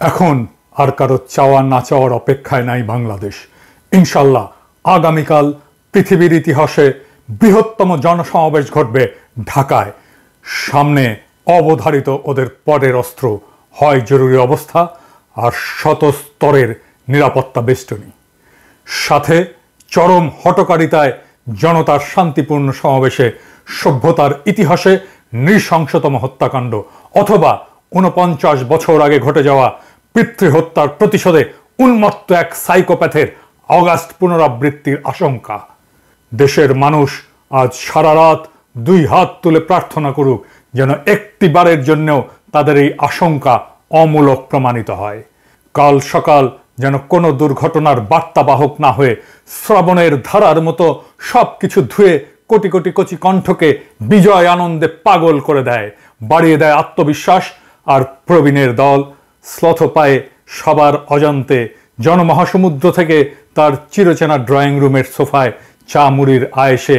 এখন আর কারো চাওয়া না চাওয়ার অপেক্ষায় নাই বাংলাদেশ। ইনশাল্লাহ আগামীকাল পৃথিবীর ইতিহাসে বৃহত্তম জনসমাবেশ ঘটবে ঢাকায়। সামনে অবধারিত ওদের পরের অস্ত্র হয় জরুরি অবস্থা আর শত স্তরের নিরাপত্তা বেষ্টনী, সাথে চরম হটকারিতায় জনতার শান্তিপূর্ণ সমাবেশে সভ্যতার ইতিহাসে নৃশংসতম হত্যাকাণ্ড অথবা ৪৯ বছর আগে ঘটে যাওয়া পিতৃহত্যার প্রতিশোধে উন্মত্ত এক সাইকোপ্যাথের অগাস্ট পুনরাবৃত্তির আশঙ্কা। দেশের মানুষ আজ সারা রাত ২ হাত তুলে প্রার্থনা করুক যেন একটিবারের জন্যও তাদের এই আশঙ্কা অমূলক প্রমাণিত হয়। কাল সকাল যেন কোনো দুর্ঘটনার বার্তাবাহক না হয়ে শ্রাবণের ধারার মতো সব কিছু ধুয়ে কোটি কোটি কচি কণ্ঠকে বিজয় আনন্দে পাগল করে দেয়, বাড়িয়ে দেয় আত্মবিশ্বাস। আর প্রবীণের দল শ্লথ পায়ে সবার অজান্তে জনমহাসমুদ্র থেকে তার চিরচেনা ড্রয়িং রুমের সোফায় চা মুড়ির আয়েসে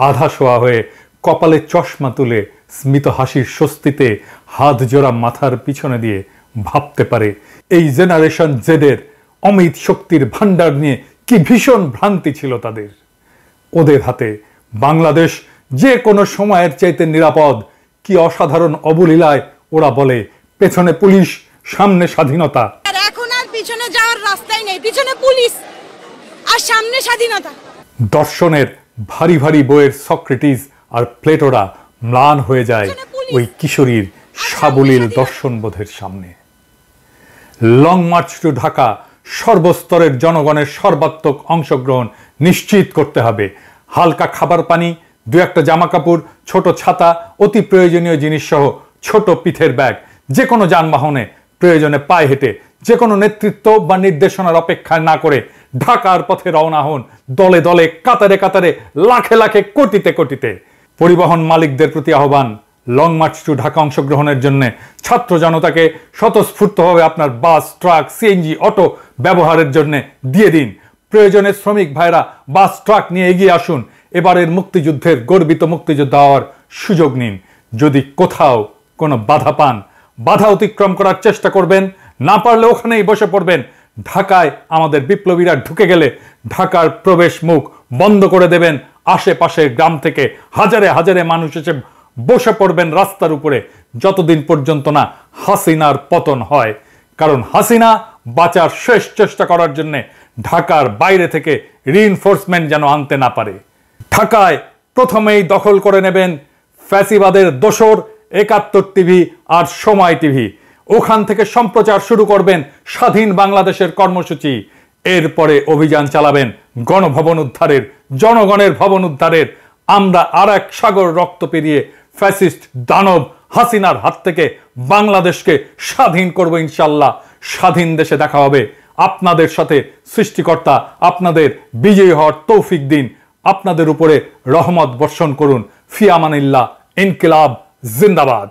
আধা শোয়া হয়ে কপালে চশমা তুলে স্মিত হাসির স্বস্তিতে হাত জোড়া মাথার পিছনে দিয়ে ভাবতে পারে এই জেনারেশন জেডের অমিত শক্তির ভান্ডার নিয়ে কি ভীষণ ভ্রান্তি ছিল তাদের। ওদের হাতে বাংলাদেশ যে কোনো সময়ের চাইতে নিরাপদ। কি অসাধারণ অবলীলায় ওরা বলে পেছনে পুলিশ, সামনে স্বাধীনতা। এখন আর পিছনে যাওয়ার রাস্তাই নেই, পিছনে পুলিশ আর সামনে স্বাধীনতা। দর্শনের ভারী ভারী বইয়ের সক্রেটিস আর প্লেটোরা ম্লান হয়ে যায় ওই কিশোরীর সাবলীল দর্শনবোধের সামনে। লং মার্চ টু ঢাকা সর্বস্তরের জনগণের সর্বাত্মক অংশগ্রহণ নিশ্চিত করতে হবে। হালকা খাবার পানি, 2-1টা জামা কাপড়, ছোট ছাতা, অতি প্রয়োজনীয় জিনিস সহ ছোট পিঠের ব্যাগ, যে কোনো যানবাহনে প্রয়োজনে পায়ে হেঁটে যে কোনো নেতৃত্ব বা নির্দেশনার অপেক্ষা না করে ঢাকার পথে রওনা হন দলে দলে, কাতারে কাতারে, লাখে লাখে, কোটিতে কোটিতে। পরিবহন মালিকদের প্রতি আহ্বান, লং মার্চ টু ঢাকা অংশগ্রহণের জন্য ছাত্র জনতাকে স্বতঃস্ফূর্তভাবে আপনার বাস, ট্রাক, সিএনজি, অটো ব্যবহারের জন্য দিয়ে দিন। প্রয়োজনে শ্রমিক ভাইরা বাস, ট্রাক নিয়ে এগিয়ে আসুন। এবারের মুক্তিযুদ্ধের গর্বিত মুক্তিযোদ্ধা হওয়ার সুযোগ নিন। যদি কোথাও কোনো বাধা পান, বাধা অতিক্রম করার চেষ্টা করবেন, না পারলে ওখানেই বসে পড়বেন। ঢাকায় আমাদের বিপ্লবীরা ঢুকে গেলে ঢাকার প্রবেশ মুখ বন্ধ করে দেবেন। আশেপাশের গ্রাম থেকে হাজারে হাজারে মানুষ এসে বসে পড়বেন রাস্তার উপরে, যতদিন পর্যন্ত না হাসিনার পতন হয়। কারণ হাসিনা বাঁচার শেষ চেষ্টা করার জন্য ঢাকার বাইরে থেকে রিইনফোর্সমেন্ট যেন আনতে না পারে। ঢাকায় প্রথমেই দখল করে নেবেন ফ্যাসিবাদের দোসর ৭১ টিভি আর সময় টিভি। ওখান থেকে সম্প্রচার শুরু করবেন স্বাধীন বাংলাদেশের কর্মসূচি। এরপরে অভিযান চালাবেন গণভবন উদ্ধারের, জনগণের ভবন উদ্ধারের। আমরা আর এক সাগর রক্ত পেরিয়ে ফ্যাসিস্ট দানব হাসিনার হাত থেকে বাংলাদেশকে স্বাধীন করব ইনশাল্লাহ। স্বাধীন দেশে দেখা হবে আপনাদের সাথে। সৃষ্টিকর্তা আপনাদের বিজয়ী হওয়ার তৌফিক দিন, আপনাদের উপরে রহমত বর্ষণ করুন। ফি আমানিল্লাহ। ইনকিলাব জিন্দাবাদ।